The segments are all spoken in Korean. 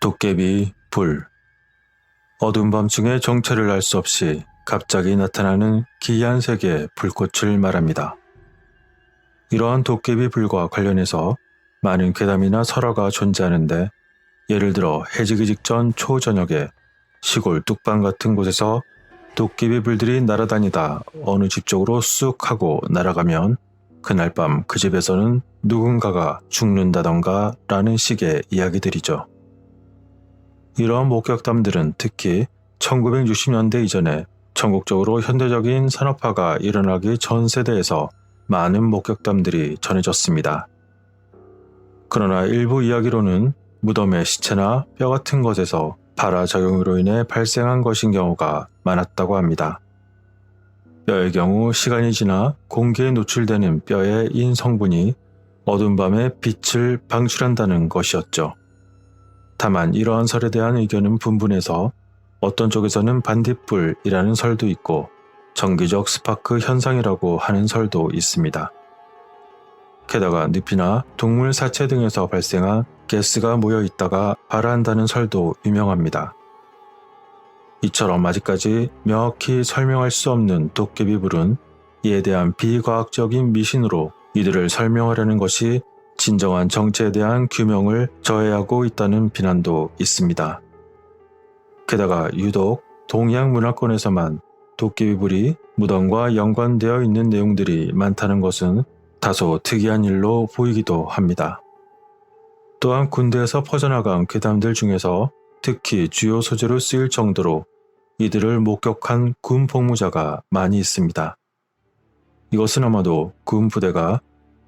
도깨비, 불. 어두운 밤중에 정체를 알 수 없이 갑자기 나타나는 기이한 세계의 불꽃을 말합니다. 이러한 도깨비 불과 관련해서 많은 괴담이나 설화가 존재하는데, 예를 들어 해지기 직전 초저녁에 시골 뚝방 같은 곳에서 도깨비 불들이 날아다니다 어느 집 쪽으로 쑥 하고 날아가면 그날 밤 그 집에서는 누군가가 죽는다던가 라는 식의 이야기들이죠. 이러한 목격담들은 특히 1960년대 이전에 전국적으로 현대적인 산업화가 일어나기 전 세대에서 많은 목격담들이 전해졌습니다. 그러나 일부 이야기로는 무덤의 시체나 뼈 같은 것에서 발화작용으로 인해 발생한 것인 경우가 많았다고 합니다. 뼈의 경우 시간이 지나 공기에 노출되는 뼈의 인성분이 어두운 밤에 빛을 방출한다는 것이었죠. 다만 이러한 설에 대한 의견은 분분해서 어떤 쪽에서는 반딧불이라는 설도 있고 정기적 스파크 현상이라고 하는 설도 있습니다. 게다가 늪이나 동물 사체 등에서 발생한 가스가 모여 있다가 발화한다는 설도 유명합니다. 이처럼 아직까지 명확히 설명할 수 없는 도깨비불은 이에 대한 비과학적인 미신으로 이들을 설명하려는 것이 진정한 정체에 대한 규명을 저해하고 있다는 비난도 있습니다. 게다가 유독 동양 문화권에서만 도깨비불이 무덤과 연관되어 있는 내용들이 많다는 것은 다소 특이한 일로 보이기도 합니다. 또한 군대에서 퍼져나간 괴담들 중에서 특히 주요 소재로 쓰일 정도로 이들을 목격한 군 복무자가 많이 있습니다. 이것은 아마도 군 부대가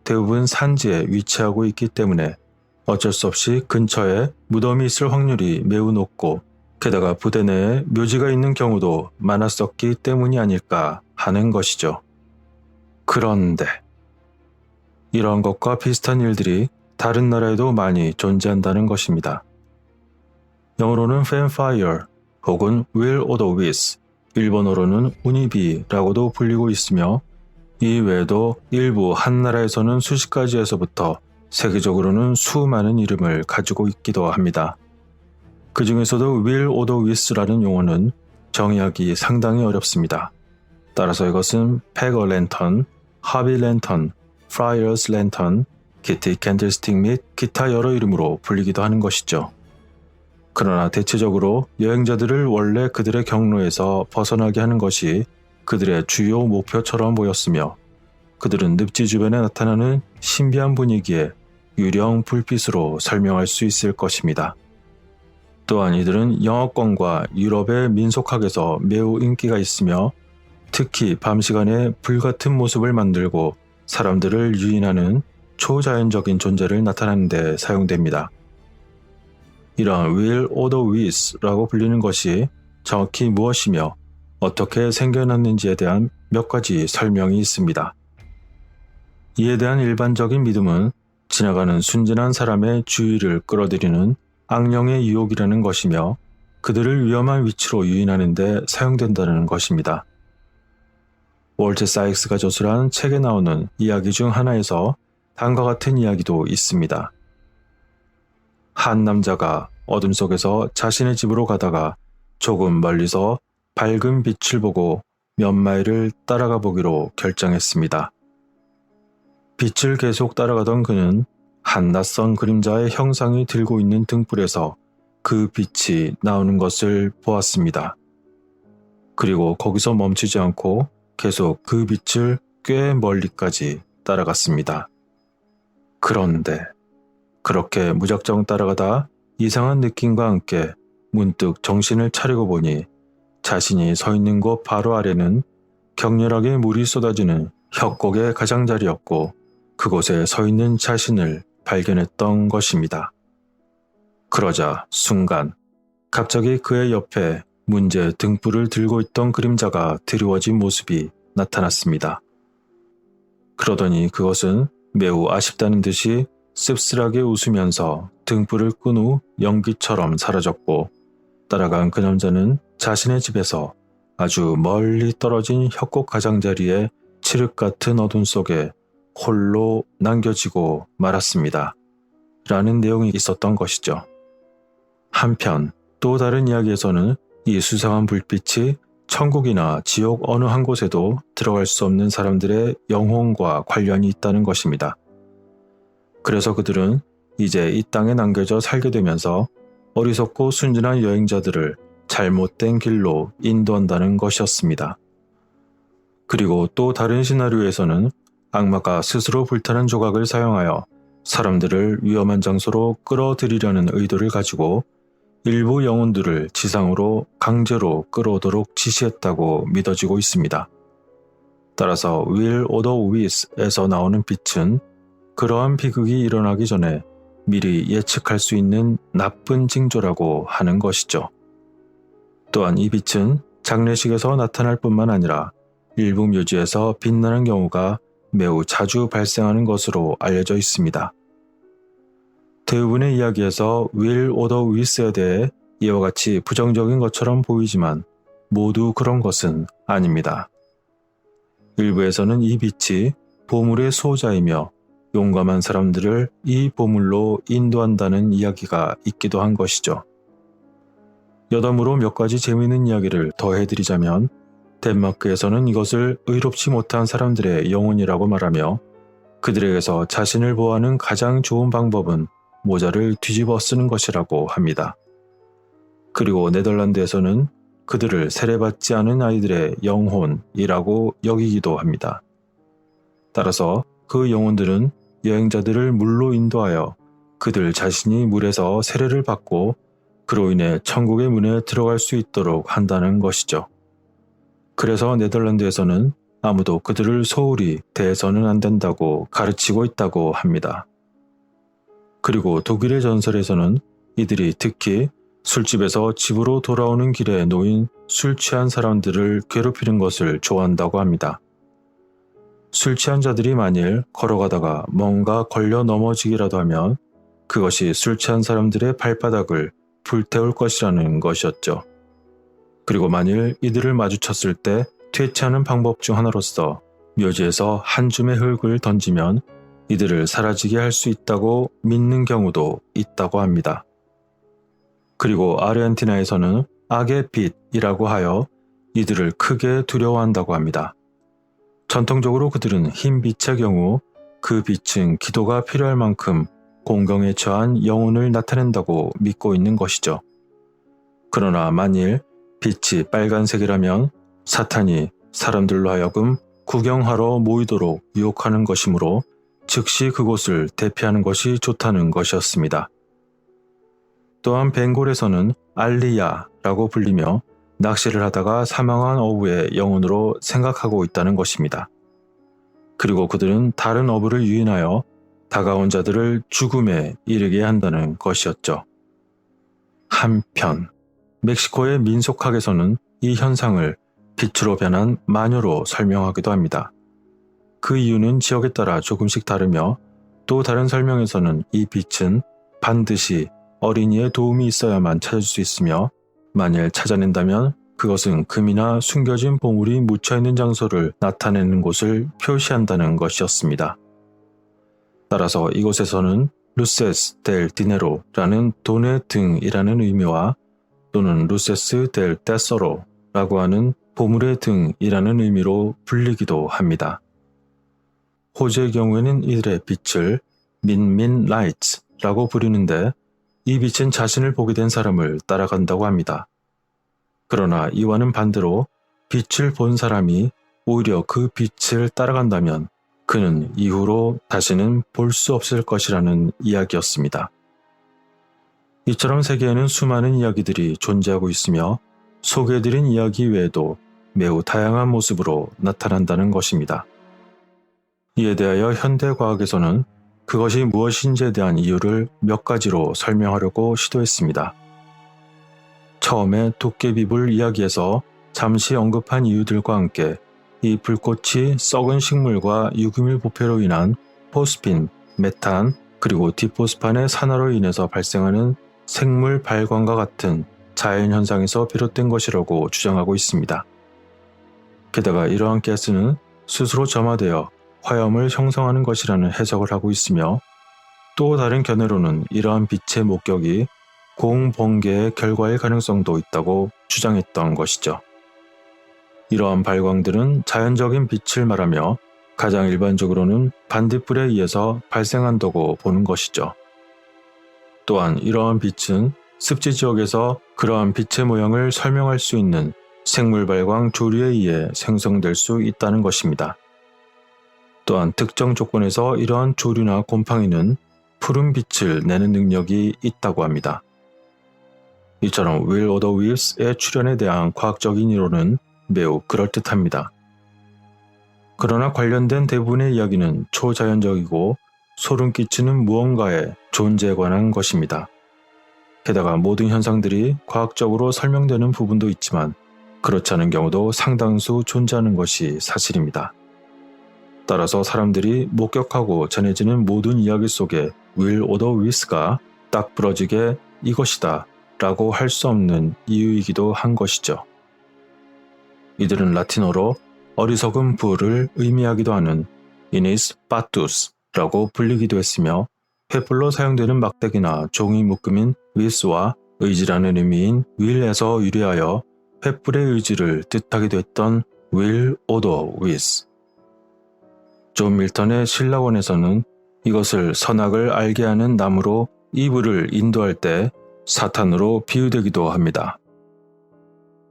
대부분 산지에 위치하고 있기 때문에 어쩔 수 없이 근처에 무덤이 있을 확률이 매우 높고, 게다가 부대 내에 묘지가 있는 경우도 많았었기 때문이 아닐까 하는 것이죠. 그런데 이러한 것과 비슷한 일들이 다른 나라에도 많이 존재한다는 것입니다. 영어로는 Fanfire 혹은 Will o' the Wisps, 일본어로는 우니비라고도 불리고 있으며, 이 외에도 일부 한 나라에서는 수십 가지에서부터 세계적으로는 수많은 이름을 가지고 있기도 합니다. 그 중에서도 Will o' the Wisps라는 용어는 정의하기 상당히 어렵습니다. 따라서 이것은 Pack-o'-lantern, Hobby-lantern, Friar's lantern, Kitty candlestick 및 기타 여러 이름으로 불리기도 하는 것이죠. 그러나 대체적으로 여행자들을 원래 그들의 경로에서 벗어나게 하는 것이 그들의 주요 목표처럼 보였으며, 그들은 늪지 주변에 나타나는 신비한 분위기에 유령 불빛으로 설명할 수 있을 것입니다. 또한 이들은 영어권과 유럽의 민속학에서 매우 인기가 있으며, 특히 밤 시간에 불같은 모습을 만들고 사람들을 유인하는 초자연적인 존재를 나타내는 데 사용됩니다. 이러한 Will o' the Wisps라고 불리는 것이 정확히 무엇이며 어떻게 생겨났는지에 대한 몇 가지 설명이 있습니다. 이에 대한 일반적인 믿음은 지나가는 순진한 사람의 주의를 끌어들이는 악령의 유혹이라는 것이며, 그들을 위험한 위치로 유인하는 데 사용된다는 것입니다. 월트 사이크스가 저술한 책에 나오는 이야기 중 하나에서 다음과 같은 이야기도 있습니다. 한 남자가 어둠 속에서 자신의 집으로 가다가 조금 멀리서 밝은 빛을 보고 몇 마일을 따라가 보기로 결정했습니다. 빛을 계속 따라가던 그는 한 낯선 그림자의 형상이 들고 있는 등불에서 그 빛이 나오는 것을 보았습니다. 그리고 거기서 멈추지 않고 계속 그 빛을 꽤 멀리까지 따라갔습니다. 그런데 그렇게 무작정 따라가다 이상한 느낌과 함께 문득 정신을 차리고 보니 자신이 서 있는 곳 바로 아래는 격렬하게 물이 쏟아지는 협곡의 가장자리였고, 그곳에 서 있는 자신을 발견했던 것입니다. 그러자 순간 갑자기 그의 옆에 문제 등불을 들고 있던 그림자가 드리워진 모습이 나타났습니다. 그러더니 그것은 매우 아쉽다는 듯이 씁쓸하게 웃으면서 등불을 끈 후 연기처럼 사라졌고, 따라간 그 남자는 자신의 집에서 아주 멀리 떨어진 협곡 가장자리의 칠흑 같은 어둠 속에 홀로 남겨지고 말았습니다. 라는 내용이 있었던 것이죠. 한편 또 다른 이야기에서는 이 수상한 불빛이 천국이나 지옥 어느 한 곳에도 들어갈 수 없는 사람들의 영혼과 관련이 있다는 것입니다. 그래서 그들은 이제 이 땅에 남겨져 살게 되면서 어리석고 순진한 여행자들을 잘못된 길로 인도한다는 것이었습니다. 그리고 또 다른 시나리오에서는 악마가 스스로 불타는 조각을 사용하여 사람들을 위험한 장소로 끌어들이려는 의도를 가지고 일부 영혼들을 지상으로 강제로 끌어오도록 지시했다고 믿어지고 있습니다. 따라서 Will o' the Wisp에서 나오는 빛은 그러한 비극이 일어나기 전에 미리 예측할 수 있는 나쁜 징조라고 하는 것이죠. 또한 이 빛은 장례식에서 나타날 뿐만 아니라 일부 묘지에서 빛나는 경우가 매우 자주 발생하는 것으로 알려져 있습니다. 대부분의 이야기에서 Will o' the Wisp에 대해 이와 같이 부정적인 것처럼 보이지만 모두 그런 것은 아닙니다. 일부에서는 이 빛이 보물의 수호자이며 용감한 사람들을 이 보물로 인도한다는 이야기가 있기도 한 것이죠. 여담으로 몇 가지 재미있는 이야기를 더해드리자면 덴마크에서는 이것을 의롭지 못한 사람들의 영혼이라고 말하며 그들에게서 자신을 보호하는 가장 좋은 방법은 모자를 뒤집어 쓰는 것이라고 합니다. 그리고 네덜란드에서는 그들을 세례받지 않은 아이들의 영혼이라고 여기기도 합니다. 따라서 그 영혼들은 여행자들을 물로 인도하여 그들 자신이 물에서 세례를 받고 그로 인해 천국의 문에 들어갈 수 있도록 한다는 것이죠. 그래서 네덜란드에서는 아무도 그들을 소홀히 대해서는 안 된다고 가르치고 있다고 합니다. 그리고 독일의 전설에서는 이들이 특히 술집에서 집으로 돌아오는 길에 놓인 술 취한 사람들을 괴롭히는 것을 좋아한다고 합니다. 술 취한 자들이 만일 걸어가다가 뭔가 걸려 넘어지기라도 하면 그것이 술 취한 사람들의 발바닥을 불태울 것이라는 것이었죠. 그리고 만일 이들을 마주쳤을 때 퇴치하는 방법 중 하나로서 묘지에서 한 줌의 흙을 던지면 이들을 사라지게 할 수 있다고 믿는 경우도 있다고 합니다. 그리고 아르헨티나에서는 악의 빛이라고 하여 이들을 크게 두려워한다고 합니다. 전통적으로 그들은 흰 빛의 경우 그 빛은 기도가 필요할 만큼 공경에 처한 영혼을 나타낸다고 믿고 있는 것이죠. 그러나 만일 빛이 빨간색이라면 사탄이 사람들로 하여금 구경하러 모이도록 유혹하는 것이므로 즉시 그곳을 대피하는 것이 좋다는 것이었습니다. 또한 벵골에서는 알리야라고 불리며 낚시를 하다가 사망한 어부의 영혼으로 생각하고 있다는 것입니다. 그리고 그들은 다른 어부를 유인하여 다가온 자들을 죽음에 이르게 한다는 것이었죠. 한편 멕시코의 민속학에서는 이 현상을 빛으로 변한 마녀로 설명하기도 합니다. 그 이유는 지역에 따라 조금씩 다르며 또 다른 설명에서는 이 빛은 반드시 어린이의 도움이 있어야만 찾을 수 있으며 만일 찾아낸다면 그것은 금이나 숨겨진 보물이 묻혀있는 장소를 나타내는 곳을 표시한다는 것이었습니다. 따라서 이곳에서는 루세스 델 디네로라는 돈의 등이라는 의미와 또는 루세스 델 테소로라고 하는 보물의 등이라는 의미로 불리기도 합니다. 호주의 경우에는 이들의 빛을 민민 라이츠라고 부르는데 이 빛은 자신을 보게 된 사람을 따라간다고 합니다. 그러나 이와는 반대로 빛을 본 사람이 오히려 그 빛을 따라간다면 그는 이후로 다시는 볼 수 없을 것이라는 이야기였습니다. 이처럼 세계에는 수많은 이야기들이 존재하고 있으며 소개해드린 이야기 외에도 매우 다양한 모습으로 나타난다는 것입니다. 이에 대하여 현대과학에서는 그것이 무엇인지에 대한 이유를 몇 가지로 설명하려고 시도했습니다. 처음에 도깨비불 이야기에서 잠시 언급한 이유들과 함께 이 불꽃이 썩은 식물과 유기물 부패로 인한 포스핀, 메탄, 그리고 디포스판의 산화로 인해서 발생하는 생물 발광과 같은 자연현상에서 비롯된 것이라고 주장하고 있습니다. 게다가 이러한 가스는 스스로 점화되어 화염을 형성하는 것이라는 해석을 하고 있으며 또 다른 견해로는 이러한 빛의 목격이 공번개의 결과일 가능성도 있다고 주장했던 것이죠. 이러한 발광들은 자연적인 빛을 말하며 가장 일반적으로는 반딧불에 의해서 발생한다고 보는 것이죠. 또한 이러한 빛은 습지 지역에서 그러한 빛의 모양을 설명할 수 있는 생물 발광 조류에 의해 생성될 수 있다는 것입니다. 또한 특정 조건에서 이러한 조류나 곰팡이는 푸른 빛을 내는 능력이 있다고 합니다. 이처럼 윌 오더 윌스의 출현에 대한 과학적인 이론은 매우 그럴듯합니다. 그러나 관련된 대부분의 이야기는 초자연적이고 소름 끼치는 무언가의 존재에 관한 것입니다. 게다가 모든 현상들이 과학적으로 설명되는 부분도 있지만 그렇지 않은 경우도 상당수 존재하는 것이 사실입니다. 따라서 사람들이 목격하고 전해지는 모든 이야기 속에 윌 오더 윌스가 딱 부러지게 이것이다 라고 할 수 없는 이유이기도 한 것이죠. 이들은 라틴어로 어리석은 부를 의미하기도 하는 이니스 파투스라고 불리기도 했으며 횃불로 사용되는 막대기나 종이 묶음인 위스와 의지라는 의미인 윌에서 유래하여 횃불의 의지를 뜻하기도 했던 윌 오더 위스. 존 밀턴의 신라원에서는 이것을 선악을 알게 하는 나무로 이브를 인도할 때 사탄으로 비유되기도 합니다.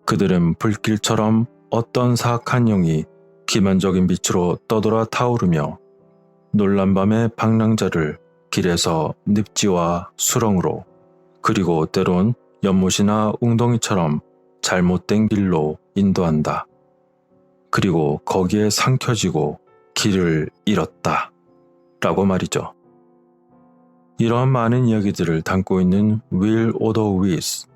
그들은 불길처럼 어떤 사악한 영이 기만적인 빛으로 떠돌아 타오르며 놀란 밤의 방랑자를 길에서 늪지와 수렁으로 그리고 때론 연못이나 웅덩이처럼 잘못된 길로 인도한다. 그리고 거기에 삼켜지고 길을 잃었다. 라고 말이죠. 이러한 많은 이야기들을 담고 있는 윌 오더 위스.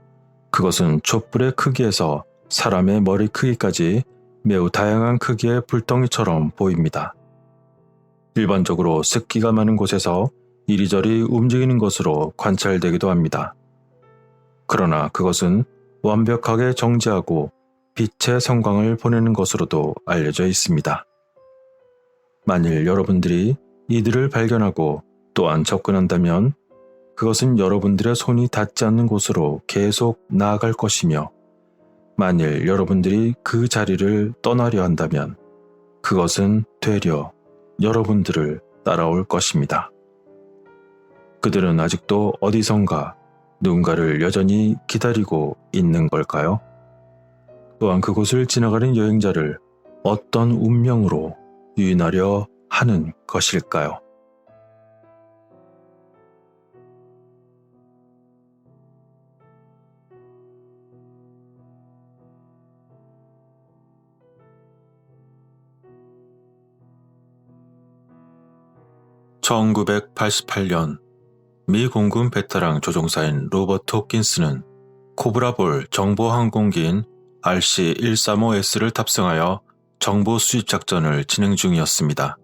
그것은 촛불의 크기에서 사람의 머리 크기까지 매우 다양한 크기의 불덩이처럼 보입니다. 일반적으로 습기가 많은 곳에서 이리저리 움직이는 것으로 관찰되기도 합니다. 그러나 그것은 완벽하게 정지하고 빛의 성광을 보내는 것으로도 알려져 있습니다. 만일 여러분들이 이들을 발견하고 또한 접근한다면 그것은 여러분들의 손이 닿지 않는 곳으로 계속 나아갈 것이며 만일 여러분들이 그 자리를 떠나려 한다면 그것은 되려 여러분들을 따라올 것입니다. 그들은 아직도 어디선가 누군가를 여전히 기다리고 있는 걸까요? 또한 그곳을 지나가는 여행자를 어떤 운명으로 유인하려 하는 것일까요? (1988년) 미 공군 베테랑 조종사인 로버트 호킨스는 코브라볼 정보항공기인 RC-135S를 탑승하여 정보 수집 작전을 진행 중이었습니다.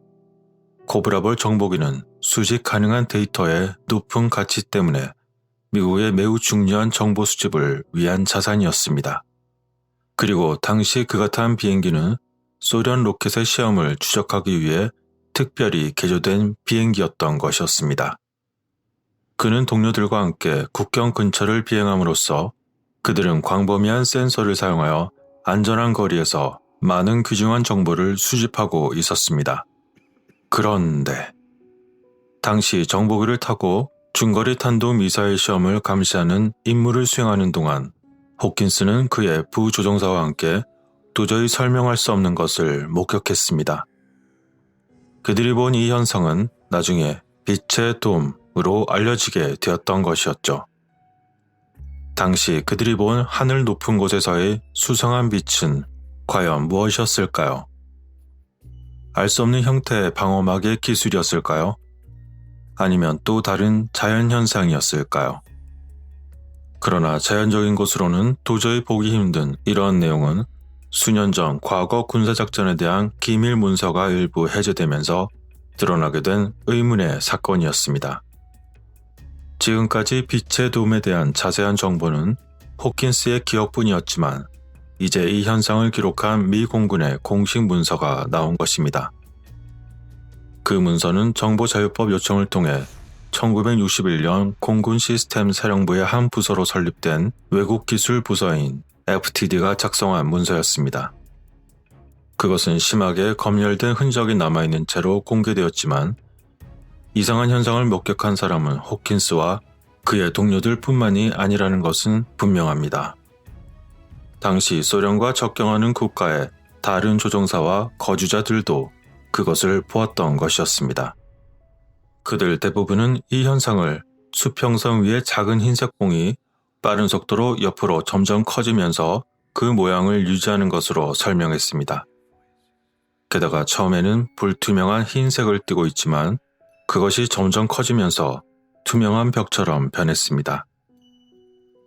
코브라볼 정보기는 수집 가능한 데이터의 높은 가치 때문에 미국의 매우 중요한 정보 수집을 위한 자산이었습니다. 그리고 당시 그가 탄 비행기는 소련 로켓의 시험을 추적하기 위해 특별히 개조된 비행기였던 것이었습니다. 그는 동료들과 함께 국경 근처를 비행함으로써 그들은 광범위한 센서를 사용하여 안전한 거리에서 많은 귀중한 정보를 수집하고 있었습니다. 그런데 당시 정보기를 타고 중거리 탄도 미사일 시험을 감시하는 임무를 수행하는 동안 호킨스는 그의 부조종사와 함께 도저히 설명할 수 없는 것을 목격했습니다. 그들이 본 이 현상은 나중에 빛의 돔으로 알려지게 되었던 것이었죠. 당시 그들이 본 하늘 높은 곳에서의 수상한 빛은 과연 무엇이었을까요? 알 수 없는 형태의 방어막의 기술이었을까요? 아니면 또 다른 자연현상이었을까요? 그러나 자연적인 것으로는 도저히 보기 힘든 이러한 내용은 수년 전 과거 군사작전에 대한 기밀 문서가 일부 해제되면서 드러나게 된 의문의 사건이었습니다. 지금까지 빛의 돔에 대한 자세한 정보는 호킨스의 기억뿐이었지만 이제 이 현상을 기록한 미 공군의 공식 문서가 나온 것입니다. 그 문서는 정보자유법 요청을 통해 1961년 공군 시스템 사령부의 한 부서로 설립된 외국 기술 부서인 FTD가 작성한 문서였습니다. 그것은 심하게 검열된 흔적이 남아있는 채로 공개되었지만 이상한 현상을 목격한 사람은 호킨스와 그의 동료들 뿐만이 아니라는 것은 분명합니다. 당시 소련과 접경하는 국가의 다른 조종사와 거주자들도 그것을 보았던 것이었습니다. 그들 대부분은 이 현상을 수평선 위의 작은 흰색 봉이 빠른 속도로 옆으로 점점 커지면서 그 모양을 유지하는 것으로 설명했습니다. 게다가 처음에는 불투명한 흰색을 띠고 있지만 그것이 점점 커지면서 투명한 벽처럼 변했습니다.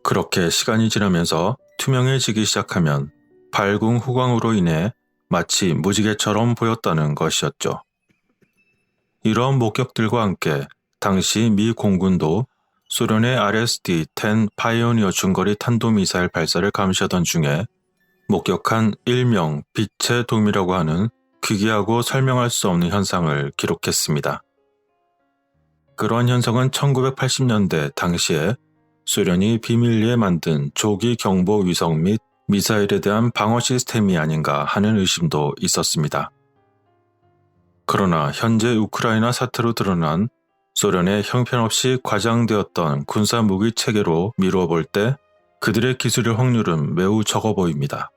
그렇게 시간이 지나면서 투명해지기 시작하면 발궁 후광으로 인해 마치 무지개처럼 보였다는 것이었죠. 이러한 목격들과 함께 당시 미 공군도 소련의 RSD-10 파이오니어 중거리 탄도미사일 발사를 감시하던 중에 목격한 일명 빛의 돔이라고 하는 기괴하고 설명할 수 없는 현상을 기록했습니다. 그러한 현상은 1980년대 당시에 소련이 비밀리에 만든 조기 경보 위성 및 미사일에 대한 방어 시스템이 아닌가 하는 의심도 있었습니다. 그러나 현재 우크라이나 사태로 드러난 소련의 형편없이 과장되었던 군사무기 체계로 미루어 볼 때 그들의 기술의 확률은 매우 적어 보입니다.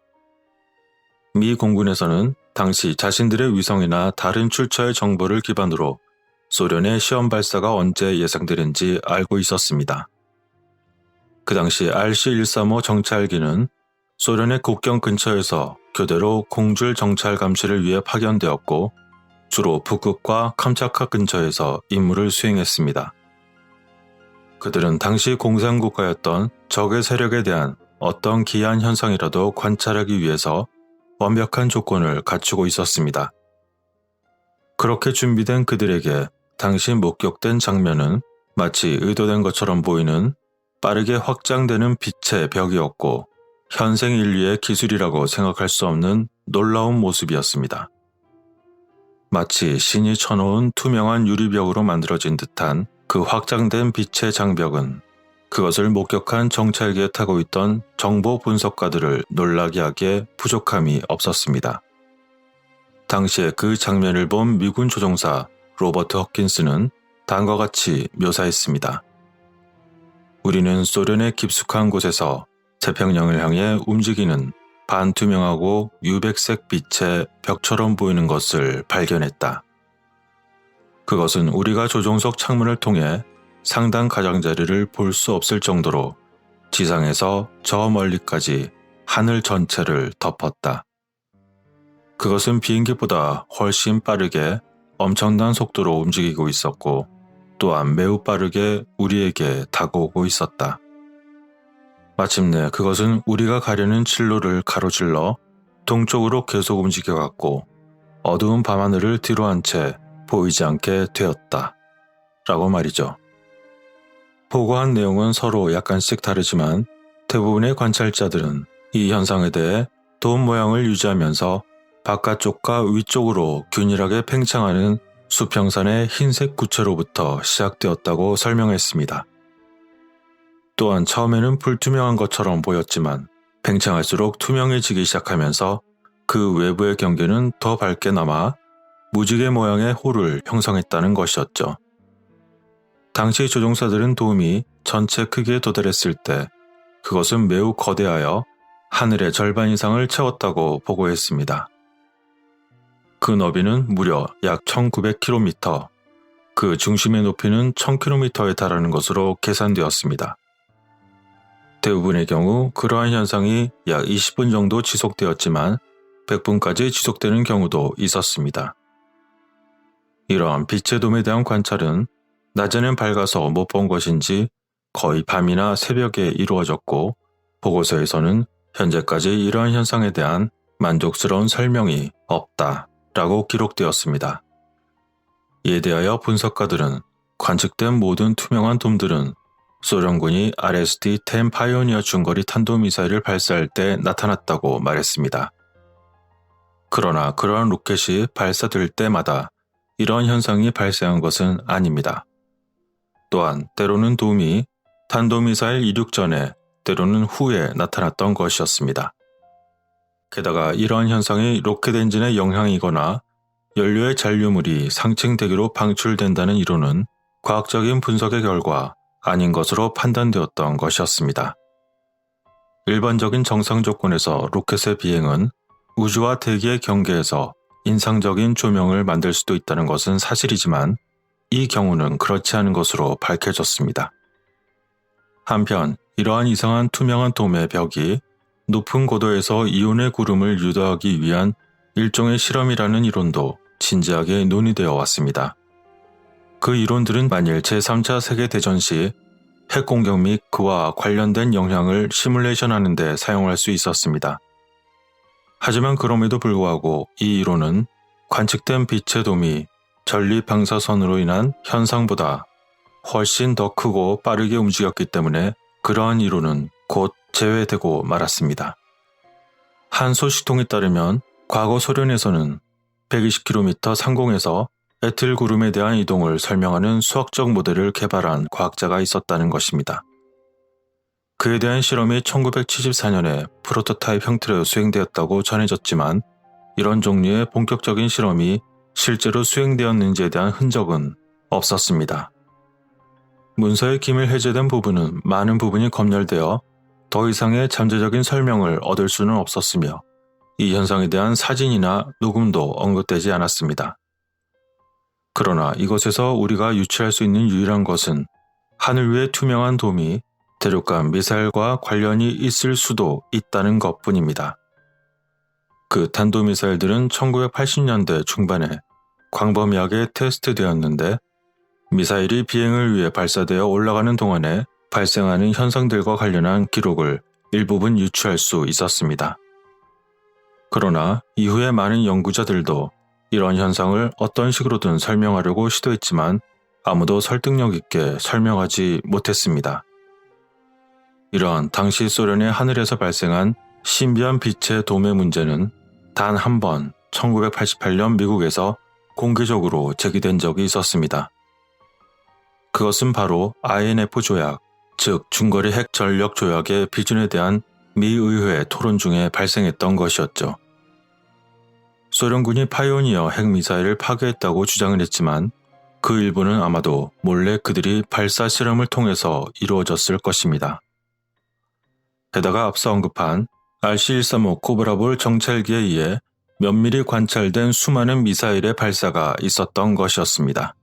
미 공군에서는 당시 자신들의 위성이나 다른 출처의 정보를 기반으로 소련의 시험 발사가 언제 예상되는지 알고 있었습니다. 그 당시 RC-135 정찰기는 소련의 국경 근처에서 교대로 공줄 정찰 감시를 위해 파견되었고 주로 북극과 캄차카 근처에서 임무를 수행했습니다. 그들은 당시 공산국가였던 적의 세력에 대한 어떤 기이한 현상이라도 관찰하기 위해서 완벽한 조건을 갖추고 있었습니다. 그렇게 준비된 그들에게 당시 목격된 장면은 마치 의도된 것처럼 보이는 빠르게 확장되는 빛의 벽이었고 현생 인류의 기술이라고 생각할 수 없는 놀라운 모습이었습니다. 마치 신이 쳐놓은 투명한 유리벽으로 만들어진 듯한 그 확장된 빛의 장벽은 그것을 목격한 정찰기에 타고 있던 정보 분석가들을 놀라게 하기에 부족함이 없었습니다. 당시에 그 장면을 본 미군 조종사 로버트 허킨스는 다음과 같이 묘사했습니다. 우리는 소련의 깊숙한 곳에서 태평양을 향해 움직이는 반투명하고 유백색 빛의 벽처럼 보이는 것을 발견했다. 그것은 우리가 조종석 창문을 통해 상단 가장자리를 볼 수 없을 정도로 지상에서 저 멀리까지 하늘 전체를 덮었다. 그것은 비행기보다 훨씬 빠르게 엄청난 속도로 움직이고 있었고 또한 매우 빠르게 우리에게 다가오고 있었다. 마침내 그것은 우리가 가려는 진로를 가로질러 동쪽으로 계속 움직여갔고 어두운 밤하늘을 뒤로 한 채 보이지 않게 되었다. 라고 말이죠. 보고한 내용은 서로 약간씩 다르지만 대부분의 관찰자들은 이 현상에 대해 돔 모양을 유지하면서 바깥쪽과 위쪽으로 균일하게 팽창하는 수평선의 흰색 구체로부터 시작되었다고 설명했습니다. 또한 처음에는 불투명한 것처럼 보였지만 팽창할수록 투명해지기 시작하면서 그 외부의 경계는 더 밝게 남아 무지개 모양의 홀을 형성했다는 것이었죠. 당시 조종사들은 돔이 전체 크기에 도달했을 때 그것은 매우 거대하여 하늘의 절반 이상을 채웠다고 보고했습니다. 그 너비는 무려 약 1900km, 그 중심의 높이는 1000km에 달하는 것으로 계산되었습니다. 대부분의 경우 그러한 현상이 약 20분 정도 지속되었지만 100분까지 지속되는 경우도 있었습니다. 이러한 빛의 돔에 대한 관찰은 낮에는 밝아서 못 본 것인지 거의 밤이나 새벽에 이루어졌고 보고서에서는 현재까지 이러한 현상에 대한 만족스러운 설명이 없다라고 기록되었습니다. 이에 대하여 분석가들은 관측된 모든 투명한 돔들은 소련군이 RSD-10 파이오니어 중거리 탄도미사일을 발사할 때 나타났다고 말했습니다. 그러나 그러한 로켓이 발사될 때마다 이러한 현상이 발생한 것은 아닙니다. 또한 때로는 돔이 탄도미사일 이륙 전에 때로는 후에 나타났던 것이었습니다. 게다가 이러한 현상이 로켓 엔진의 영향이거나 연료의 잔류물이 상층대기로 방출된다는 이론은 과학적인 분석의 결과 아닌 것으로 판단되었던 것이었습니다. 일반적인 정상 조건에서 로켓의 비행은 우주와 대기의 경계에서 인상적인 조명을 만들 수도 있다는 것은 사실이지만 이 경우는 그렇지 않은 것으로 밝혀졌습니다. 한편 이러한 이상한 투명한 돔의 벽이 높은 고도에서 이온의 구름을 유도하기 위한 일종의 실험이라는 이론도 진지하게 논의되어 왔습니다. 그 이론들은 만일 제3차 세계대전 시 핵공격 및 그와 관련된 영향을 시뮬레이션하는 데 사용할 수 있었습니다. 하지만 그럼에도 불구하고 이 이론은 관측된 빛의 돔이 전리 방사선으로 인한 현상보다 훨씬 더 크고 빠르게 움직였기 때문에 그러한 이론은 곧 제외되고 말았습니다. 한 소식통에 따르면 과거 소련에서는 120km 상공에서 에틸 구름에 대한 이동을 설명하는 수학적 모델을 개발한 과학자가 있었다는 것입니다. 그에 대한 실험이 1974년에 프로토타입 형태로 수행되었다고 전해졌지만 이런 종류의 본격적인 실험이 실제로 수행되었는지에 대한 흔적은 없었습니다. 문서의 기밀 해제된 부분은 많은 부분이 검열되어 더 이상의 잠재적인 설명을 얻을 수는 없었으며 이 현상에 대한 사진이나 녹음도 언급되지 않았습니다. 그러나 이것에서 우리가 유추할 수 있는 유일한 것은 하늘 위의 투명한 돔이 대륙간 미사일과 관련이 있을 수도 있다는 것뿐입니다. 그 탄도미사일들은 1980년대 중반에 광범위하게 테스트되었는데 미사일이 비행을 위해 발사되어 올라가는 동안에 발생하는 현상들과 관련한 기록을 일부분 유추할 수 있었습니다. 그러나 이후에 많은 연구자들도 이런 현상을 어떤 식으로든 설명하려고 시도했지만 아무도 설득력 있게 설명하지 못했습니다. 이러한 당시 소련의 하늘에서 발생한 신비한 빛의 돔의 문제는 단 한 번 1988년 미국에서 공개적으로 제기된 적이 있었습니다. 그것은 바로 INF 조약, 즉 중거리 핵 전력 조약의 비준에 대한 미 의회 토론 중에 발생했던 것이었죠. 소련군이 파이오니어 핵미사일을 파괴했다고 주장을 했지만 그 일부는 아마도 몰래 그들이 발사 실험을 통해서 이루어졌을 것입니다. 게다가 앞서 언급한 RC-135 코브라볼 정찰기에 의해 면밀히 관찰된 수많은 미사일의 발사가 있었던 것이었습니다.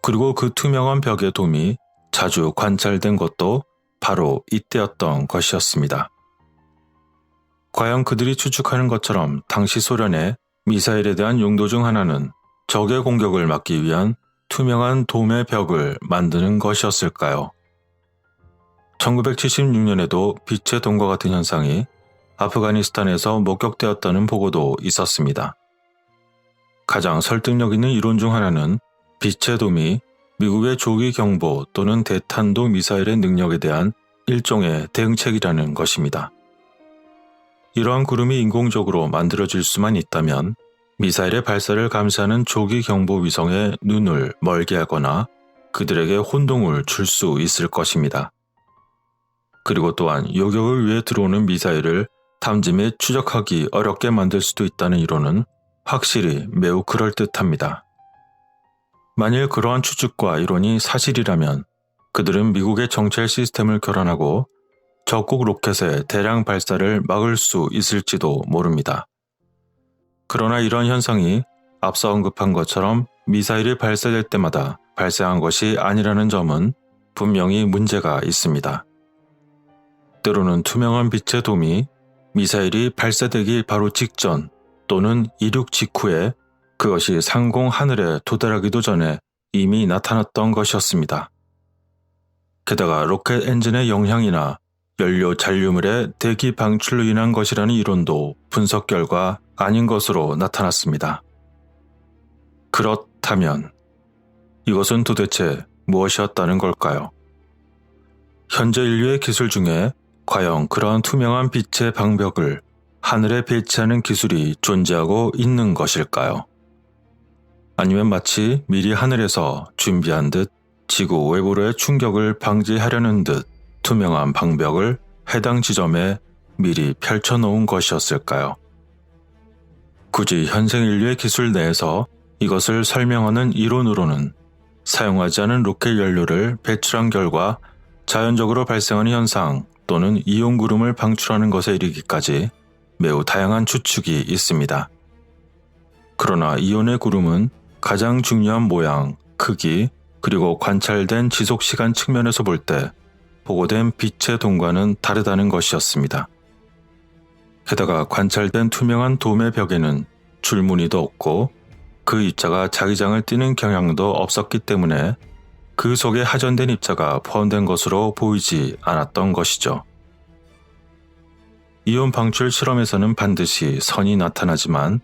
그리고 그 투명한 벽의 돔이 자주 관찰된 것도 바로 이때였던 것이었습니다. 과연 그들이 추측하는 것처럼 당시 소련의 미사일에 대한 용도 중 하나는 적의 공격을 막기 위한 투명한 돔의 벽을 만드는 것이었을까요? 1976년에도 빛의 돔과 같은 현상이 아프가니스탄에서 목격되었다는 보고도 있었습니다. 가장 설득력 있는 이론 중 하나는 빛의 돔이 미국의 조기 경보 또는 대탄도 미사일의 능력에 대한 일종의 대응책이라는 것입니다. 이러한 구름이 인공적으로 만들어질 수만 있다면 미사일의 발사를 감시하는 조기 경보 위성의 눈을 멀게 하거나 그들에게 혼동을 줄 수 있을 것입니다. 그리고 또한 요격을 위해 들어오는 미사일을 탐지 및 추적하기 어렵게 만들 수도 있다는 이론은 확실히 매우 그럴듯합니다. 만일 그러한 추측과 이론이 사실이라면 그들은 미국의 정찰 시스템을 교란하고 적국 로켓의 대량 발사를 막을 수 있을지도 모릅니다. 그러나 이런 현상이 앞서 언급한 것처럼 미사일이 발사될 때마다 발생한 것이 아니라는 점은 분명히 문제가 있습니다. 때로는 투명한 빛의 돔이 미사일이 발사되기 바로 직전 또는 이륙 직후에 그것이 상공 하늘에 도달하기도 전에 이미 나타났던 것이었습니다. 게다가 로켓 엔진의 영향이나 연료 잔류물의 대기 방출로 인한 것이라는 이론도 분석 결과 아닌 것으로 나타났습니다. 그렇다면 이것은 도대체 무엇이었다는 걸까요? 현재 인류의 기술 중에 과연 그러한 투명한 빛의 방벽을 하늘에 배치하는 기술이 존재하고 있는 것일까요? 아니면 마치 미리 하늘에서 준비한 듯 지구 외부로의 충격을 방지하려는 듯 투명한 방벽을 해당 지점에 미리 펼쳐놓은 것이었을까요? 굳이 현생 인류의 기술 내에서 이것을 설명하는 이론으로는 사용하지 않은 로켓 연료를 배출한 결과 자연적으로 발생하는 현상 또는 이온 구름을 방출하는 것에 이르기까지 매우 다양한 추측이 있습니다. 그러나 이온의 구름은 가장 중요한 모양, 크기, 그리고 관찰된 지속시간 측면에서 볼 때 보고된 빛의 동과는 다르다는 것이었습니다. 게다가 관찰된 투명한 돔의 벽에는 줄무늬도 없고 그 입자가 자기장을 띠는 경향도 없었기 때문에 그 속에 하전된 입자가 포함된 것으로 보이지 않았던 것이죠. 이온 방출 실험에서는 반드시 선이 나타나지만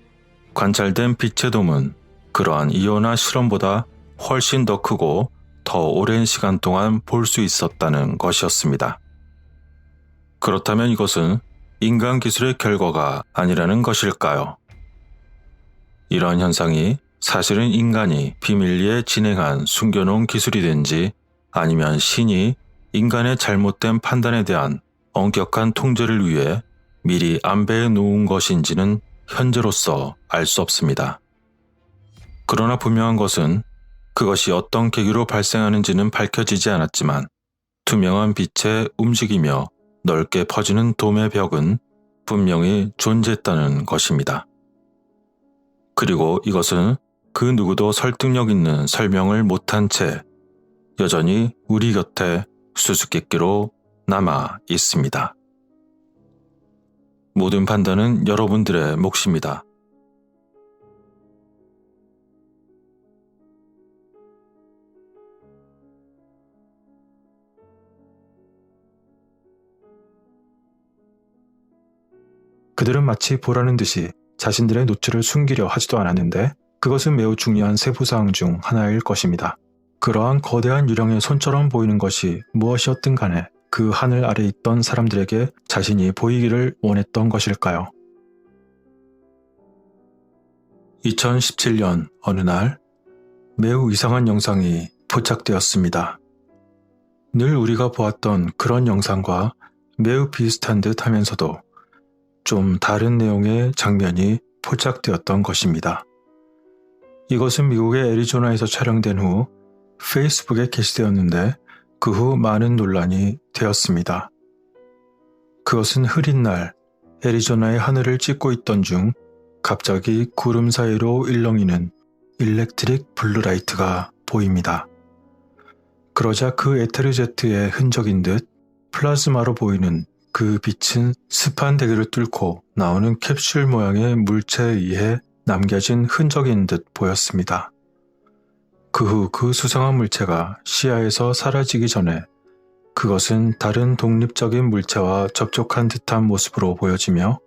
관찰된 빛의 돔은 그러한 이온화 실험보다 훨씬 더 크고 더 오랜 시간 동안 볼 수 있었다는 것이었습니다. 그렇다면 이것은 인간 기술의 결과가 아니라는 것일까요? 이러한 현상이 사실은 인간이 비밀리에 진행한 숨겨놓은 기술이든지 아니면 신이 인간의 잘못된 판단에 대한 엄격한 통제를 위해 미리 안배해 놓은 것인지는 현재로서 알 수 없습니다. 그러나 분명한 것은 그것이 어떤 계기로 발생하는지는 밝혀지지 않았지만 투명한 빛에 움직이며 넓게 퍼지는 돔의 벽은 분명히 존재했다는 것입니다. 그리고 이것은 그 누구도 설득력 있는 설명을 못한 채 여전히 우리 곁에 수수께끼로 남아 있습니다. 모든 판단은 여러분들의 몫입니다. 그들은 마치 보라는 듯이 자신들의 노출을 숨기려 하지도 않았는데 그것은 매우 중요한 세부사항 중 하나일 것입니다. 그러한 거대한 유령의 손처럼 보이는 것이 무엇이었든 간에 그 하늘 아래 있던 사람들에게 자신이 보이기를 원했던 것일까요? 2017년 어느 날 매우 이상한 영상이 포착되었습니다. 늘 우리가 보았던 그런 영상과 매우 비슷한 듯 하면서도 좀 다른 내용의 장면이 포착되었던 것입니다. 이것은 미국의 애리조나에서 촬영된 후 페이스북에 게시되었는데 그 후 많은 논란이 되었습니다. 그것은 흐린 날 애리조나의 하늘을 찍고 있던 중 갑자기 구름 사이로 일렁이는 일렉트릭 블루라이트가 보입니다. 그러자 그 에테르제트의 흔적인 듯 플라즈마로 보이는 그 빛은 습한 대기를 뚫고 나오는 캡슐 모양의 물체에 의해 남겨진 흔적인 듯 보였습니다. 그 후 그 수상한 물체가 시야에서 사라지기 전에 그것은 다른 독립적인 물체와 접촉한 듯한 모습으로 보여지며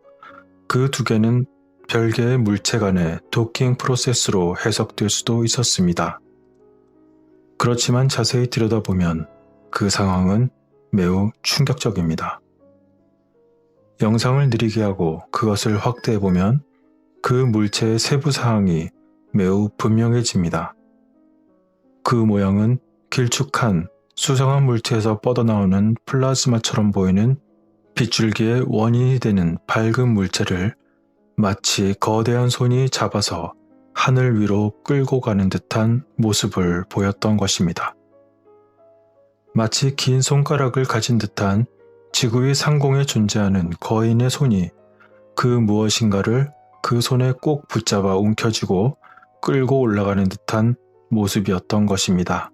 그 두 개는 별개의 물체 간의 도킹 프로세스로 해석될 수도 있었습니다. 그렇지만 자세히 들여다보면 그 상황은 매우 충격적입니다. 영상을 느리게 하고 그것을 확대해보면 그 물체의 세부 사항이 매우 분명해집니다. 그 모양은 길쭉한 수상한 물체에서 뻗어나오는 플라즈마처럼 보이는 빗줄기의 원인이 되는 밝은 물체를 마치 거대한 손이 잡아서 하늘 위로 끌고 가는 듯한 모습을 보였던 것입니다. 마치 긴 손가락을 가진 듯한 지구의 상공에 존재하는 거인의 손이 그 무엇인가를 그 손에 꼭 붙잡아 움켜쥐고 끌고 올라가는 듯한 모습이었던 것입니다.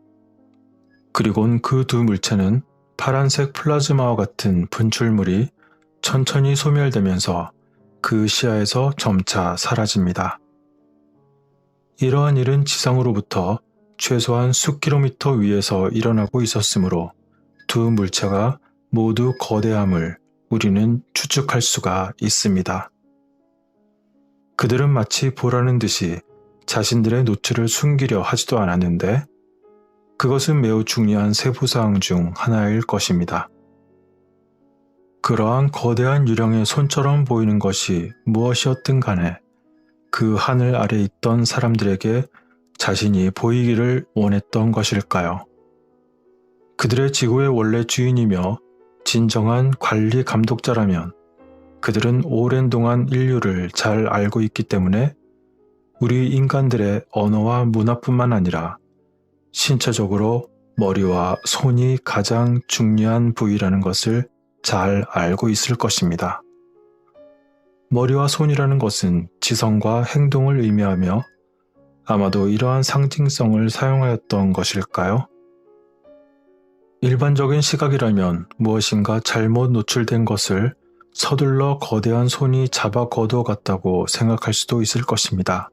그리곤 그 두 물체는 파란색 플라즈마와 같은 분출물이 천천히 소멸되면서 그 시야에서 점차 사라집니다. 이러한 일은 지상으로부터 최소한 수 킬로미터 위에서 일어나고 있었으므로 두 물체가 모두 거대함을 우리는 추측할 수가 있습니다. 그들은 마치 보라는 듯이 자신들의 노출을 숨기려 하지도 않았는데 그것은 매우 중요한 세부사항 중 하나일 것입니다. 그러한 거대한 유령의 손처럼 보이는 것이 무엇이었든 간에 그 하늘 아래 있던 사람들에게 자신이 보이기를 원했던 것일까요? 그들의 지구의 원래 주인이며 진정한 관리 감독자라면 그들은 오랜 동안 인류를 잘 알고 있기 때문에 우리 인간들의 언어와 문화뿐만 아니라 신체적으로 머리와 손이 가장 중요한 부위라는 것을 잘 알고 있을 것입니다. 머리와 손이라는 것은 지성과 행동을 의미하며 아마도 이러한 상징성을 사용하였던 것일까요? 일반적인 시각이라면 무엇인가 잘못 노출된 것을 서둘러 거대한 손이 잡아 거두어 갔다고 생각할 수도 있을 것입니다.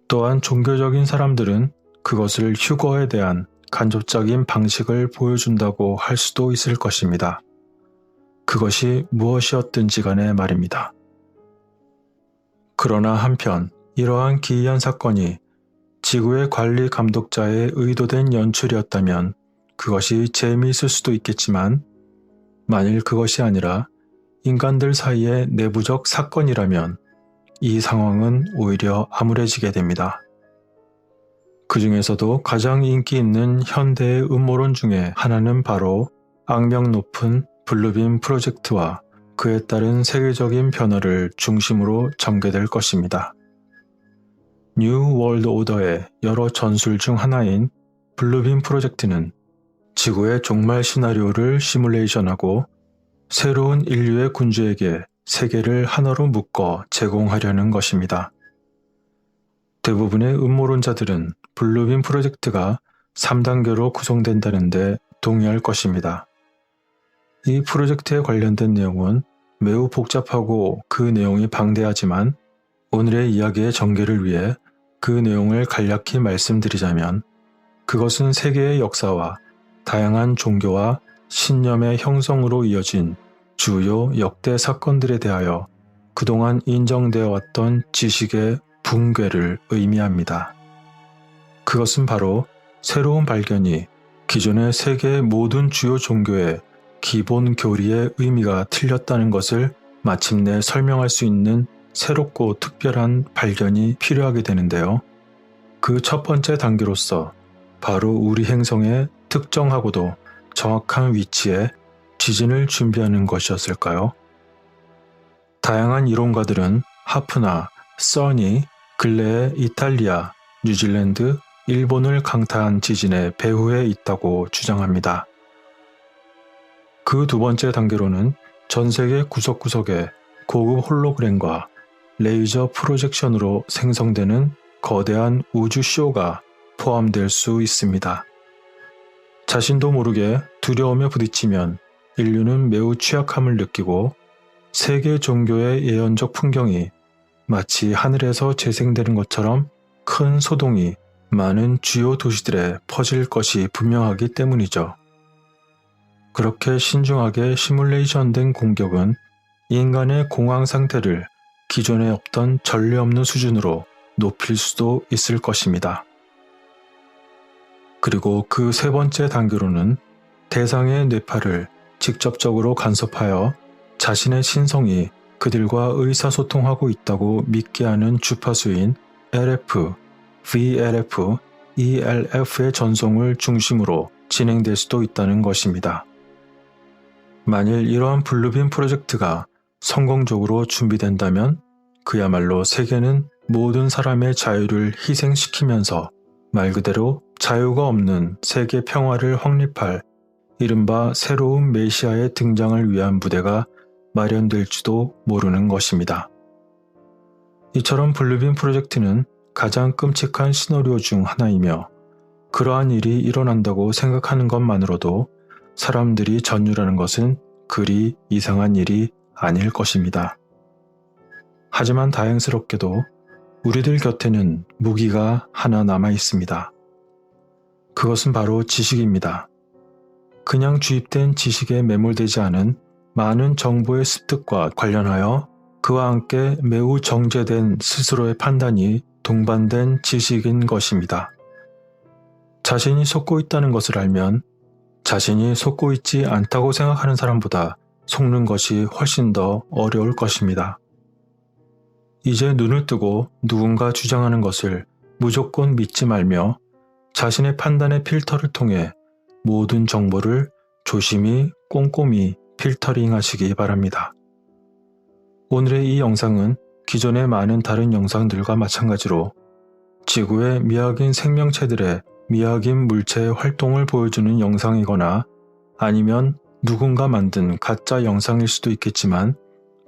또한 종교적인 사람들은 그것을 휴거에 대한 간접적인 방식을 보여준다고 할 수도 있을 것입니다. 그것이 무엇이었든지 간에 말입니다. 그러나 한편 이러한 기이한 사건이 지구의 관리 감독자의 의도된 연출이었다면 그것이 재미있을 수도 있겠지만 만일 그것이 아니라 인간들 사이의 내부적 사건이라면 이 상황은 오히려 암울해지게 됩니다. 그 중에서도 가장 인기 있는 현대의 음모론 중에 하나는 바로 악명 높은 블루빔 프로젝트와 그에 따른 세계적인 변화를 중심으로 전개될 것입니다. 뉴 월드 오더의 여러 전술 중 하나인 블루빔 프로젝트는 지구의 종말 시나리오를 시뮬레이션하고 새로운 인류의 군주에게 세계를 하나로 묶어 제공하려는 것입니다. 대부분의 음모론자들은 블루빔 프로젝트가 3단계로 구성된다는데 동의할 것입니다. 이 프로젝트에 관련된 내용은 매우 복잡하고 그 내용이 방대하지만 오늘의 이야기의 전개를 위해 그 내용을 간략히 말씀드리자면 그것은 세계의 역사와 다양한 종교와 신념의 형성으로 이어진 주요 역대 사건들에 대하여 그동안 인정되어 왔던 지식의 붕괴를 의미합니다. 그것은 바로 새로운 발견이 기존의 세계의 모든 주요 종교의 기본 교리의 의미가 틀렸다는 것을 마침내 설명할 수 있는 새롭고 특별한 발견이 필요하게 되는데요. 그 첫 번째 단계로서 바로 우리 행성의 특정하고도 정확한 위치에 지진을 준비하는 것이었을까요? 다양한 이론가들은 하프나 써니, 근래에 이탈리아, 뉴질랜드, 일본을 강타한 지진의 배후에 있다고 주장합니다. 그 두 번째 단계로는 전 세계 구석구석에 고급 홀로그램과 레이저 프로젝션으로 생성되는 거대한 우주쇼가 포함될 수 있습니다. 자신도 모르게 두려움에 부딪히면 인류는 매우 취약함을 느끼고 세계 종교의 예언적 풍경이 마치 하늘에서 재생되는 것처럼 큰 소동이 많은 주요 도시들에 퍼질 것이 분명하기 때문이죠. 그렇게 신중하게 시뮬레이션된 공격은 인간의 공황 상태를 기존에 없던 전례 없는 수준으로 높일 수도 있을 것입니다. 그리고 그 세 번째 단계로는 대상의 뇌파를 직접적으로 간섭하여 자신의 신성이 그들과 의사소통하고 있다고 믿게 하는 주파수인 LF, VLF, ELF의 전송을 중심으로 진행될 수도 있다는 것입니다. 만일 이러한 블루빔 프로젝트가 성공적으로 준비된다면 그야말로 세계는 모든 사람의 자유를 희생시키면서 말 그대로 자유가 없는 세계 평화를 확립할 이른바 새로운 메시아의 등장을 위한 무대가 마련될지도 모르는 것입니다. 이처럼 블루빔 프로젝트는 가장 끔찍한 시나리오 중 하나이며 그러한 일이 일어난다고 생각하는 것만으로도 사람들이 전율하는 것은 그리 이상한 일이 아닐 것입니다. 하지만 다행스럽게도 우리들 곁에는 무기가 하나 남아 있습니다. 그것은 바로 지식입니다. 그냥 주입된 지식에 매몰되지 않은 많은 정보의 습득과 관련하여 그와 함께 매우 정제된 스스로의 판단이 동반된 지식인 것입니다. 자신이 속고 있다는 것을 알면 자신이 속고 있지 않다고 생각하는 사람보다 속는 것이 훨씬 더 어려울 것입니다. 이제 눈을 뜨고 누군가 주장하는 것을 무조건 믿지 말며 자신의 판단의 필터를 통해 모든 정보를 조심히 꼼꼼히 필터링 하시기 바랍니다. 오늘의 이 영상은 기존의 많은 다른 영상들과 마찬가지로 지구의 미확인 생명체들의 미확인 물체의 활동을 보여주는 영상이거나 아니면 누군가 만든 가짜 영상일 수도 있겠지만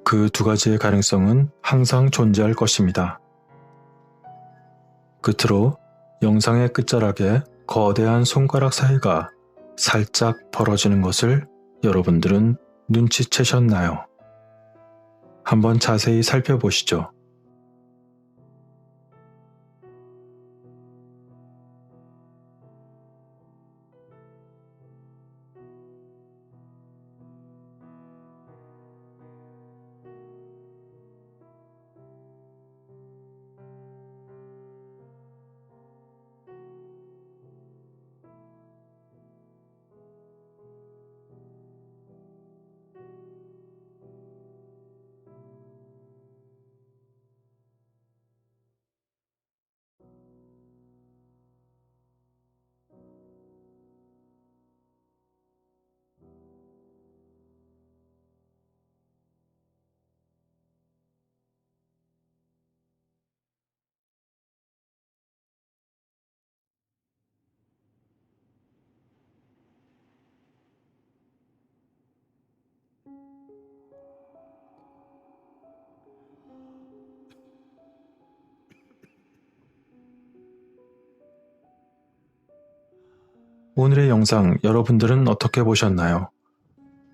그 두 가지의 가능성은 항상 존재할 것입니다. 끝으로 영상의 끝자락에 거대한 손가락 사이가 살짝 벌어지는 것을 여러분들은 눈치채셨나요? 한번 자세히 살펴보시죠. 오늘의 영상 여러분들은 어떻게 보셨나요?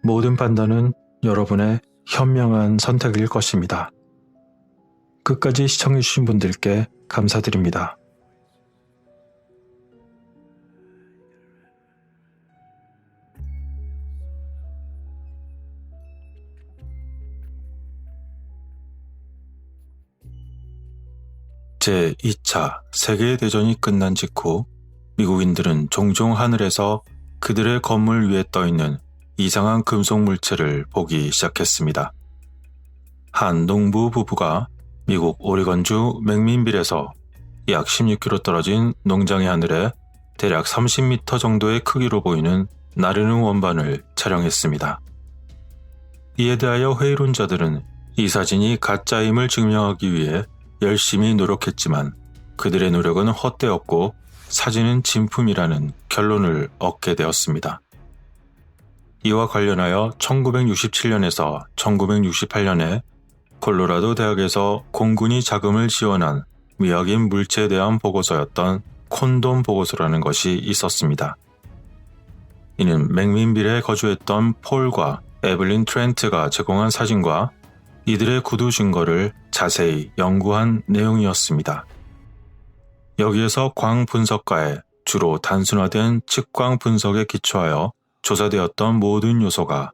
모든 판단은 여러분의 현명한 선택일 것입니다. 끝까지 시청해주신 분들께 감사드립니다. 제2차 세계대전이 끝난 직후 미국인들은 종종 하늘에서 그들의 건물 위에 떠있는 이상한 금속 물체를 보기 시작했습니다. 한 농부 부부가 미국 오리건주 맥민빌에서 약 16km 떨어진 농장의 하늘에 대략 30m 정도의 크기로 보이는 나르는 원반을 촬영했습니다. 이에 대하여 회의론자들은 이 사진이 가짜임을 증명하기 위해 열심히 노력했지만 그들의 노력은 헛되었고 사진은 진품이라는 결론을 얻게 되었습니다. 이와 관련하여 1967년에서 1968년에 콜로라도 대학에서 공군이 자금을 지원한 미확인 물체에 대한 보고서였던 콘돔 보고서라는 것이 있었습니다. 이는 맥민빌에 거주했던 폴과 에블린 트렌트가 제공한 사진과 이들의 구두 증거를 자세히 연구한 내용이었습니다. 여기에서 광 분석가의 주로 단순화된 측광 분석에 기초하여 조사되었던 모든 요소가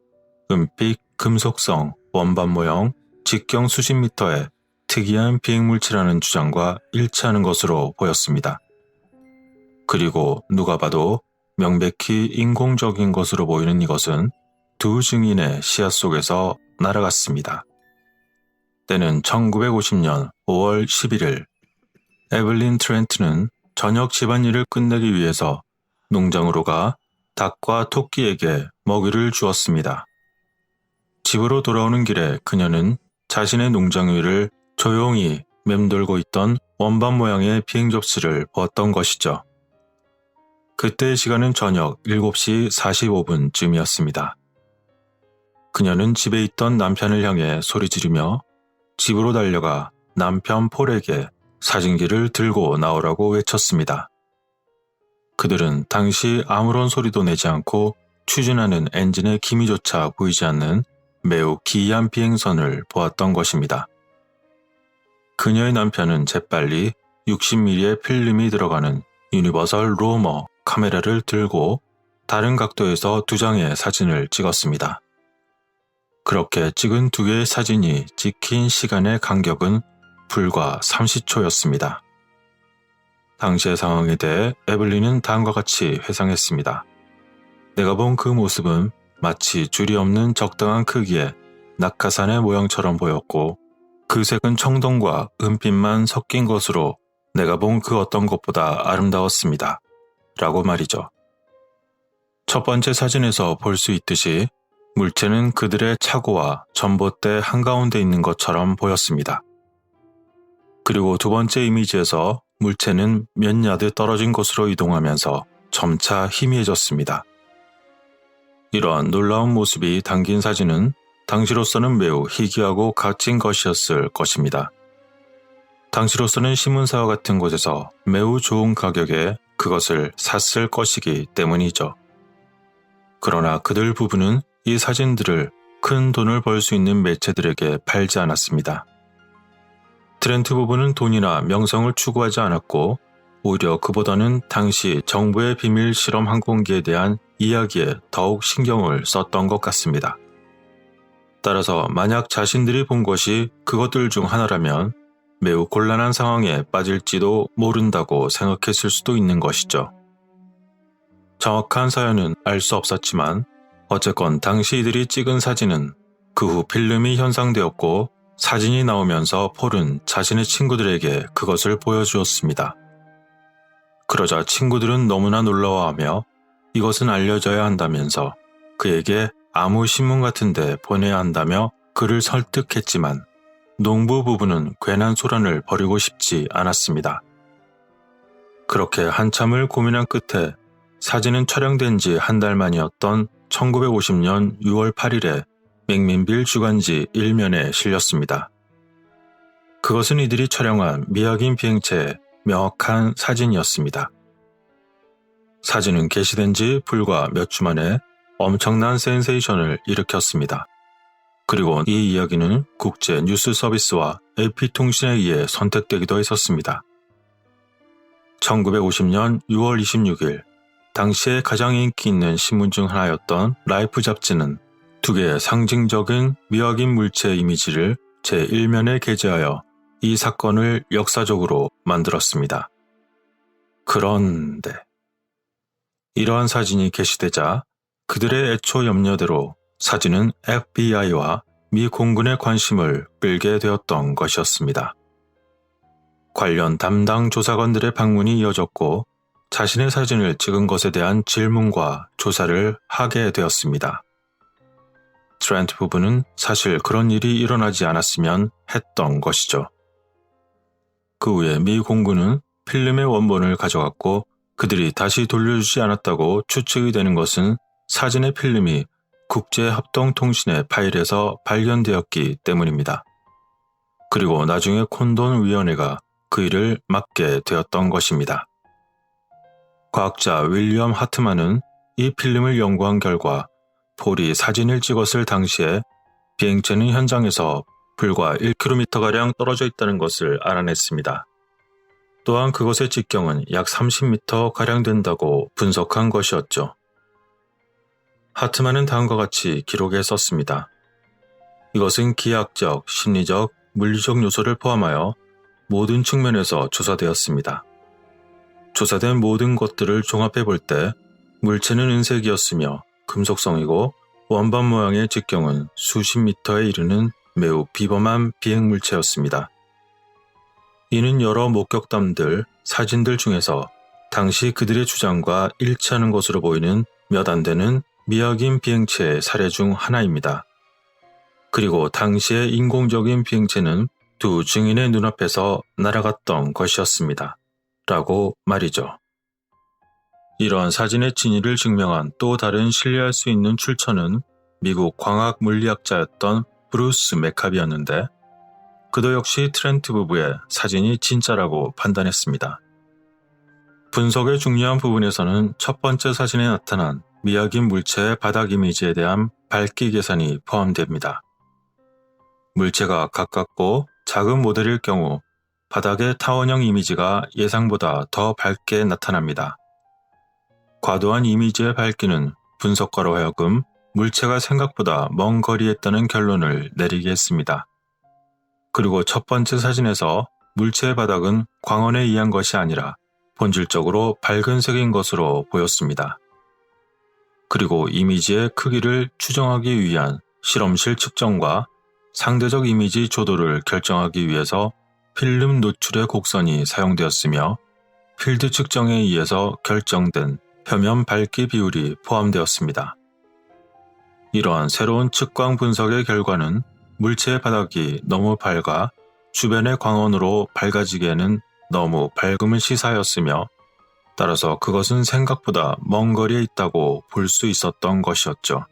은빛, 금속성, 원반 모형, 직경 수십 미터의 특이한 비행물체라는 주장과 일치하는 것으로 보였습니다. 그리고 누가 봐도 명백히 인공적인 것으로 보이는 이것은 두 증인의 시야 속에서 날아갔습니다. 때는 1950년 5월 11일 에블린 트렌트는 저녁 집안일을 끝내기 위해서 농장으로 가 닭과 토끼에게 먹이를 주었습니다. 집으로 돌아오는 길에 그녀는 자신의 농장 위를 조용히 맴돌고 있던 원반 모양의 비행 접시를 보았던 것이죠. 그때의 시간은 저녁 7시 45분쯤이었습니다. 그녀는 집에 있던 남편을 향해 소리 지르며 집으로 달려가 남편 폴에게 사진기를 들고 나오라고 외쳤습니다. 그들은 당시 아무런 소리도 내지 않고 추진하는 엔진의 기미조차 보이지 않는 매우 기이한 비행선을 보았던 것입니다. 그녀의 남편은 재빨리 60mm의 필름이 들어가는 유니버설 로머 카메라를 들고 다른 각도에서 두 장의 사진을 찍었습니다. 그렇게 찍은 두 개의 사진이 찍힌 시간의 간격은 불과 30초였습니다. 당시의 상황에 대해 에블린은 다음과 같이 회상했습니다. 내가 본 그 모습은 마치 줄이 없는 적당한 크기의 낙하산의 모양처럼 보였고 그 색은 청동과 은빛만 섞인 것으로 내가 본 그 어떤 것보다 아름다웠습니다. 라고 말이죠. 첫 번째 사진에서 볼 수 있듯이 물체는 그들의 차고와 전봇대 한가운데 있는 것처럼 보였습니다. 그리고 두 번째 이미지에서 물체는 몇 야드 떨어진 곳으로 이동하면서 점차 희미해졌습니다. 이러한 놀라운 모습이 담긴 사진은 당시로서는 매우 희귀하고 값진 것이었을 것입니다. 당시로서는 신문사와 같은 곳에서 매우 좋은 가격에 그것을 샀을 것이기 때문이죠. 그러나 그들 부부는 이 사진들을 큰 돈을 벌 수 있는 매체들에게 팔지 않았습니다. 트렌트 부부는 돈이나 명성을 추구하지 않았고 오히려 그보다는 당시 정부의 비밀 실험 항공기에 대한 이야기에 더욱 신경을 썼던 것 같습니다. 따라서 만약 자신들이 본 것이 그것들 중 하나라면 매우 곤란한 상황에 빠질지도 모른다고 생각했을 수도 있는 것이죠. 정확한 사연은 알 수 없었지만 어쨌건 당시 이들이 찍은 사진은 그 후 필름이 현상되었고 사진이 나오면서 폴은 자신의 친구들에게 그것을 보여주었습니다. 그러자 친구들은 너무나 놀라워하며 이것은 알려져야 한다면서 그에게 아무 신문 같은 데 보내야 한다며 그를 설득했지만 농부 부부는 괜한 소란을 벌이고 싶지 않았습니다. 그렇게 한참을 고민한 끝에 사진은 촬영된 지 한 달 만이었던 1950년 6월 8일에 맥민빌 주간지 1면에 실렸습니다. 그것은 이들이 촬영한 미확인 비행체의 명확한 사진이었습니다. 사진은 게시된 지 불과 몇 주 만에 엄청난 센세이션을 일으켰습니다. 그리고 이 이야기는 국제 뉴스 서비스와 AP통신에 의해 선택되기도 했었습니다. 1950년 6월 26일 당시에 가장 인기 있는 신문 중 하나였던 라이프 잡지는 두 개의 상징적인 미확인 물체 이미지를 제1면에 게재하여 이 사건을 역사적으로 만들었습니다. 그런데 이러한 사진이 게시되자 그들의 애초 염려대로 사진은 FBI와 미 공군의 관심을 끌게 되었던 것이었습니다. 관련 담당 조사관들의 방문이 이어졌고 자신의 사진을 찍은 것에 대한 질문과 조사를 하게 되었습니다. 트렌트 부부는 사실 그런 일이 일어나지 않았으면 했던 것이죠. 그 후에 미 공군은 필름의 원본을 가져갔고 그들이 다시 돌려주지 않았다고 추측이 되는 것은 사진의 필름이 국제합동통신의 파일에서 발견되었기 때문입니다. 그리고 나중에 콘돈 위원회가 그 일을 맡게 되었던 것입니다. 과학자 윌리엄 하트만은 이 필름을 연구한 결과 폴이 사진을 찍었을 당시에 비행체는 현장에서 불과 1km가량 떨어져 있다는 것을 알아냈습니다. 또한 그것의 직경은 약 30m가량 된다고 분석한 것이었죠. 하트만은 다음과 같이 기록에 썼습니다. 이것은 기하학적, 심리적, 물리적 요소를 포함하여 모든 측면에서 조사되었습니다. 조사된 모든 것들을 종합해 볼 때 물체는 은색이었으며 금속성이고 원반 모양의 직경은 수십 미터에 이르는 매우 비범한 비행물체였습니다. 이는 여러 목격담들, 사진들 중에서 당시 그들의 주장과 일치하는 것으로 보이는 몇 안 되는 미확인 비행체의 사례 중 하나입니다. 그리고 당시의 인공적인 비행체는 두 증인의 눈앞에서 날아갔던 것이었습니다. 라고 말이죠. 이러한 사진의 진위를 증명한 또 다른 신뢰할 수 있는 출처는 미국 광학 물리학자였던 브루스 맥카비였는데 그도 역시 트렌트 부부의 사진이 진짜라고 판단했습니다. 분석의 중요한 부분에서는 첫 번째 사진에 나타난 미확인 물체의 바닥 이미지에 대한 밝기 계산이 포함됩니다. 물체가 가깝고 작은 모델일 경우 바닥의 타원형 이미지가 예상보다 더 밝게 나타납니다. 과도한 이미지의 밝기는 분석가로 하여금 물체가 생각보다 먼 거리에 있다는 결론을 내리게 했습니다. 그리고 첫 번째 사진에서 물체의 바닥은 광원에 의한 것이 아니라 본질적으로 밝은 색인 것으로 보였습니다. 그리고 이미지의 크기를 추정하기 위한 실험실 측정과 상대적 이미지 조도를 결정하기 위해서 필름 노출의 곡선이 사용되었으며 필드 측정에 의해서 결정된 표면 밝기 비율이 포함되었습니다. 이러한 새로운 측광 분석의 결과는 물체의 바닥이 너무 밝아 주변의 광원으로 밝아지기에는 너무 밝음을 시사하였으며, 따라서 그것은 생각보다 먼 거리에 있다고 볼 수 있었던 것이었죠.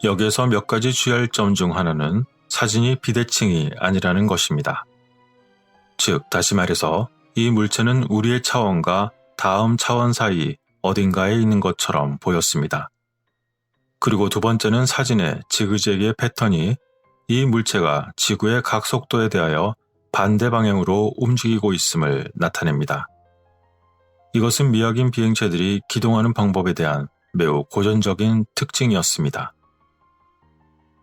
여기에서 몇 가지 주의할 점 중 하나는 사진이 비대칭이 아니라는 것입니다. 즉, 다시 말해서 이 물체는 우리의 차원과 다음 차원 사이 어딘가에 있는 것처럼 보였습니다. 그리고 두 번째는 사진의 지그재그의 패턴이 이 물체가 지구의 각 속도에 대하여 반대 방향으로 움직이고 있음을 나타냅니다. 이것은 미확인 비행체들이 기동하는 방법에 대한 매우 고전적인 특징이었습니다.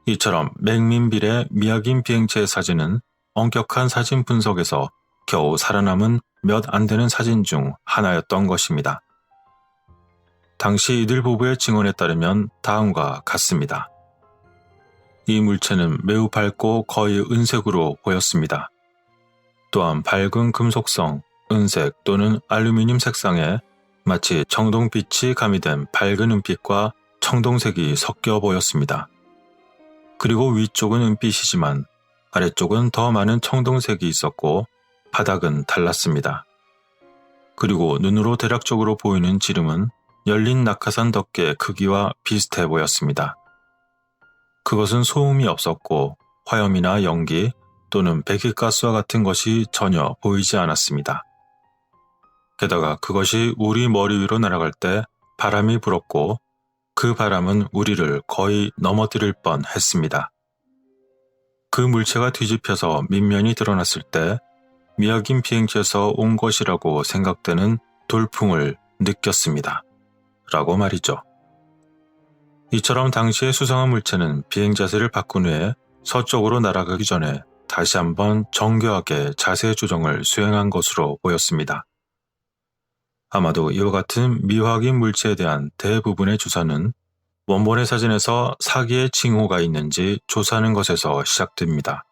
이처럼 맥민빌의 미확인 비행체의 사진은 엄격한 사진 분석에서 겨우 살아남은 몇 안 되는 사진 중 하나였던 것입니다. 당시 이들 부부의 증언에 따르면 다음과 같습니다. 이 물체는 매우 밝고 거의 은색으로 보였습니다. 또한 밝은 금속성, 은색 또는 알루미늄 색상에 마치 청동빛이 가미된 밝은 은빛과 청동색이 섞여 보였습니다. 그리고 위쪽은 은빛이지만 아래쪽은 더 많은 청동색이 있었고 바닥은 달랐습니다. 그리고 눈으로 대략적으로 보이는 지름은 열린 낙하산 덮개의 크기와 비슷해 보였습니다. 그것은 소음이 없었고 화염이나 연기 또는 배기가스와 같은 것이 전혀 보이지 않았습니다. 게다가 그것이 우리 머리 위로 날아갈 때 바람이 불었고 그 바람은 우리를 거의 넘어뜨릴 뻔 했습니다. 그 물체가 뒤집혀서 밑면이 드러났을 때 미확인 비행체에서 온 것이라고 생각되는 돌풍을 느꼈습니다. 라고 말이죠. 이처럼 당시의 수상한 물체는 비행 자세를 바꾼 후에 서쪽으로 날아가기 전에 다시 한번 정교하게 자세 조정을 수행한 것으로 보였습니다. 아마도 이와 같은 미확인 물체에 대한 대부분의 조사는 원본의 사진에서 사기의 징후가 있는지 조사하는 것에서 시작됩니다.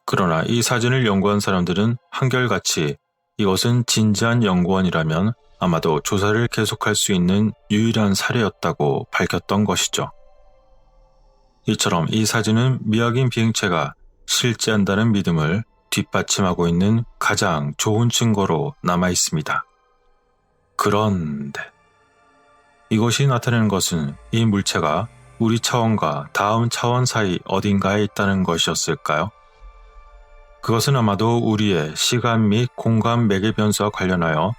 그러나 이 사진을 연구한 사람들은 한결같이 이것은 진지한 연구원이라면 아마도 조사를 계속할 수 있는 유일한 사례였다고 밝혔던 것이죠. 이처럼 이 사진은 미확인 비행체가 실제한다는 믿음을 뒷받침하고 있는 가장 좋은 증거로 남아 있습니다. 그런데 이것이 나타내는 것은 이 물체가 우리 차원과 다음 차원 사이 어딘가에 있다는 것이었을까요? 그것은 아마도 우리의 시간 및 공간 매개 변수와 관련하여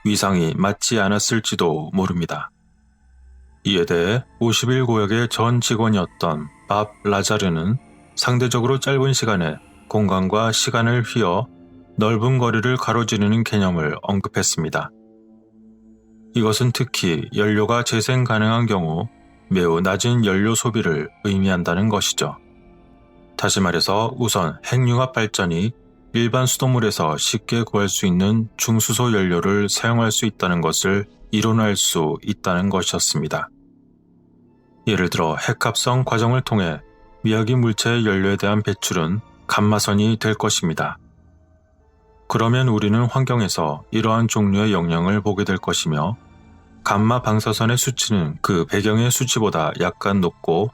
위상이 맞지 않았을지도 모릅니다. 이에 대해 51구역의 전 직원이었던 밥 라자르는 상대적으로 짧은 시간에 공간과 시간을 휘어 넓은 거리를 가로지르는 개념을 언급했습니다. 이것은 특히 연료가 재생 가능한 경우 매우 낮은 연료 소비를 의미한다는 것이죠. 다시 말해서 우선 핵융합 발전이 일반 수돗물에서 쉽게 구할 수 있는 중수소 연료를 사용할 수 있다는 것을 이론화할 수 있다는 것이었습니다. 예를 들어 핵합성 과정을 통해 미확인 물체의 연료에 대한 배출은 감마선이 될 것입니다. 그러면 우리는 환경에서 이러한 종류의 영향을 보게 될 것이며 감마 방사선의 수치는 그 배경의 수치보다 약간 높고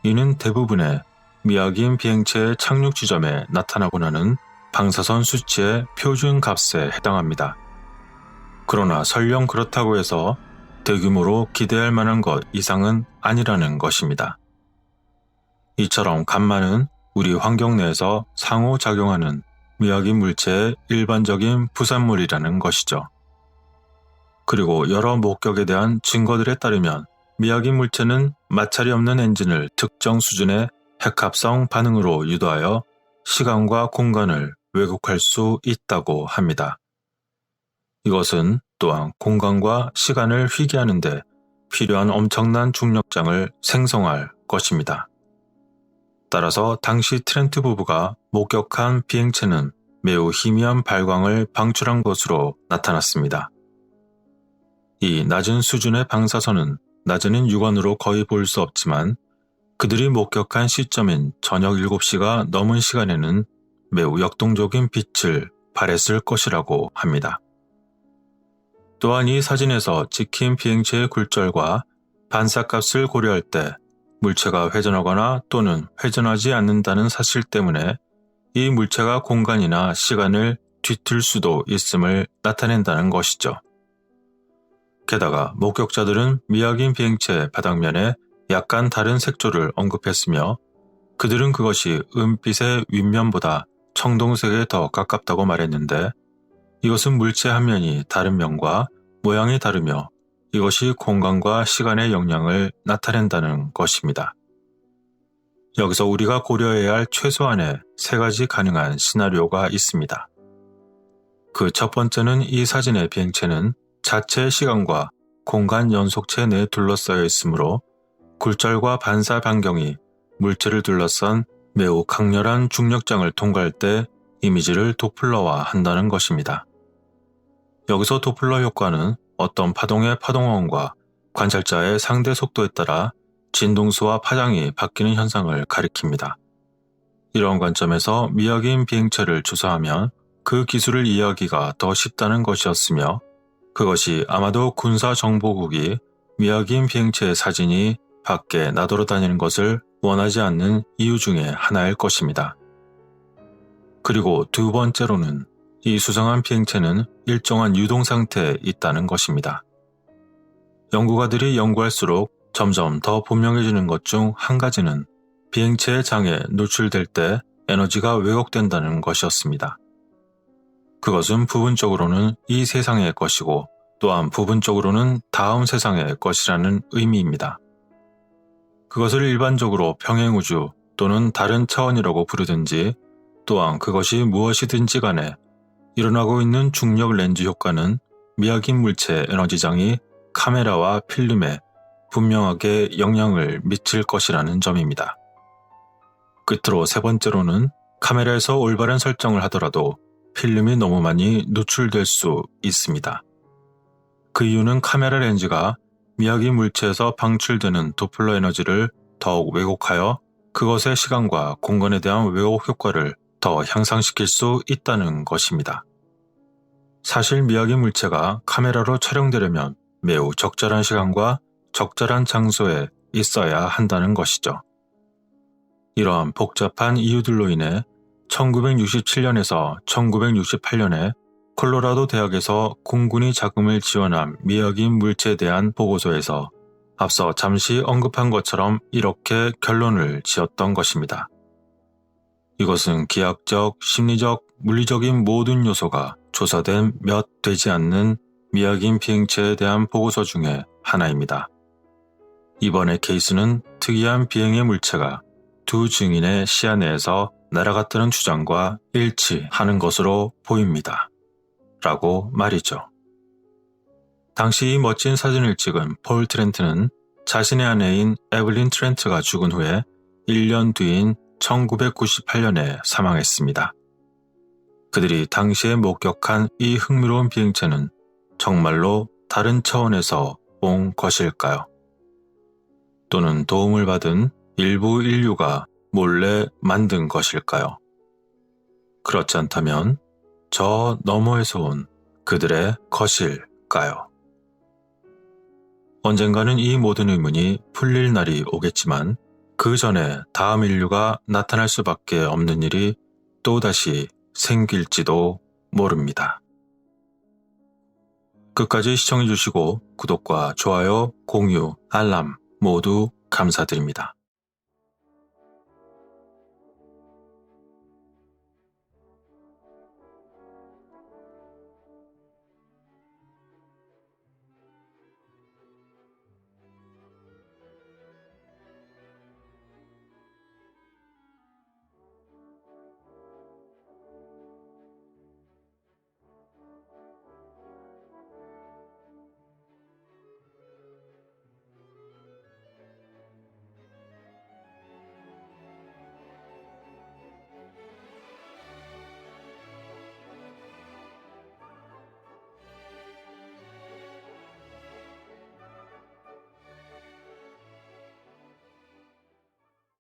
이는 대부분의 미확인 비행체의 착륙 지점에 나타나고 나는 방사선 수치의 표준 값에 해당합니다. 그러나 설령 그렇다고 해서 대규모로 기대할 만한 것 이상은 아니라는 것입니다. 이처럼 감마는 우리 환경 내에서 상호작용하는 미확인 물체의 일반적인 부산물이라는 것이죠. 그리고 여러 목격에 대한 증거들에 따르면 미확인 물체는 마찰이 없는 엔진을 특정 수준의 핵합성 반응으로 유도하여 시간과 공간을 왜곡할 수 있다고 합니다. 이것은 또한 공간과 시간을 휘게 하는데 필요한 엄청난 중력장을 생성할 것입니다. 따라서 당시 트렌트 부부가 목격한 비행체는 매우 희미한 발광을 방출한 것으로 나타났습니다. 이 낮은 수준의 방사선은 낮에는 육안으로 거의 볼 수 없지만 그들이 목격한 시점인 저녁 7시가 넘은 시간에는 매우 역동적인 빛을 발했을 것이라고 합니다. 또한 이 사진에서 찍힌 비행체의 굴절과 반사값을 고려할 때 물체가 회전하거나 또는 회전하지 않는다는 사실 때문에 이 물체가 공간이나 시간을 뒤틀 수도 있음을 나타낸다는 것이죠. 게다가 목격자들은 미확인 비행체 바닥면에 약간 다른 색조를 언급했으며 그들은 그것이 은빛의 윗면보다 청동색에 더 가깝다고 말했는데 이것은 물체 한 면이 다른 면과 모양이 다르며 이것이 공간과 시간의 영향을 나타낸다는 것입니다. 여기서 우리가 고려해야 할 최소한의 3가지 가능한 시나리오가 있습니다. 그 첫 번째는 이 사진의 비행체는 자체의 시간과 공간 연속체 내에 둘러싸여 있으므로 굴절과 반사 반경이 물체를 둘러싼 매우 강렬한 중력장을 통과할 때 이미지를 도플러화 한다는 것입니다. 여기서 도플러 효과는 어떤 파동의 파동원과 관찰자의 상대 속도에 따라 진동수와 파장이 바뀌는 현상을 가리킵니다. 이런 관점에서 미확인 비행체를 조사하면 그 기술을 이해하기가 더 쉽다는 것이었으며 그것이 아마도 군사정보국이 미확인 비행체의 사진이 밖에 나돌아다니는 것을 원하지 않는 이유 중에 하나일 것입니다. 그리고 두 번째로는 이 수상한 비행체는 일정한 유동 상태에 있다는 것입니다. 연구가들이 연구할수록 점점 더 분명해지는 것 중 한 가지는 비행체의 장에 노출될 때 에너지가 왜곡된다는 것이었습니다. 그것은 부분적으로는 이 세상의 것이고 또한 부분적으로는 다음 세상의 것이라는 의미입니다. 그것을 일반적으로 평행우주 또는 다른 차원이라고 부르든지 또한 그것이 무엇이든지 간에 일어나고 있는 중력 렌즈 효과는 미확인 물체 에너지장이 카메라와 필름에 분명하게 영향을 미칠 것이라는 점입니다. 끝으로 세 번째로는 카메라에서 올바른 설정을 하더라도 필름이 너무 많이 노출될 수 있습니다. 그 이유는 카메라 렌즈가 미확인 물체에서 방출되는 도플러 에너지를 더욱 왜곡하여 그것의 시간과 공간에 대한 왜곡 효과를 더 향상시킬 수 있다는 것입니다. 사실 미확인 물체가 카메라로 촬영되려면 매우 적절한 시간과 적절한 장소에 있어야 한다는 것이죠. 이러한 복잡한 이유들로 인해 1967년에서 1968년에 콜로라도 대학에서 공군이 자금을 지원한 미확인 물체에 대한 보고서에서 앞서 잠시 언급한 것처럼 이렇게 결론을 지었던 것입니다. 이것은 기하학적, 심리적, 물리적인 모든 요소가 조사된 몇 되지 않는 미확인 비행체에 대한 보고서 중에 하나입니다. 이번의 케이스는 특이한 비행의 물체가 두 증인의 시야 내에서 날아갔다는 주장과 일치하는 것으로 보입니다. 라고 말이죠. 당시 이 멋진 사진을 찍은 폴 트렌트는 자신의 아내인 에블린 트렌트가 죽은 후에 1년 뒤인 1998년에 사망했습니다. 그들이 당시에 목격한 이 흥미로운 비행체는 정말로 다른 차원에서 온 것일까요? 또는 도움을 받은 일부 인류가 몰래 만든 것일까요? 그렇지 않다면 저 너머에서 온 그들의 것일까요? 언젠가는 이 모든 의문이 풀릴 날이 오겠지만 그 전에 다음 인류가 나타날 수밖에 없는 일이 또다시 생길지도 모릅니다. 끝까지 시청해주시고 구독과 좋아요, 공유, 알람 모두 감사드립니다.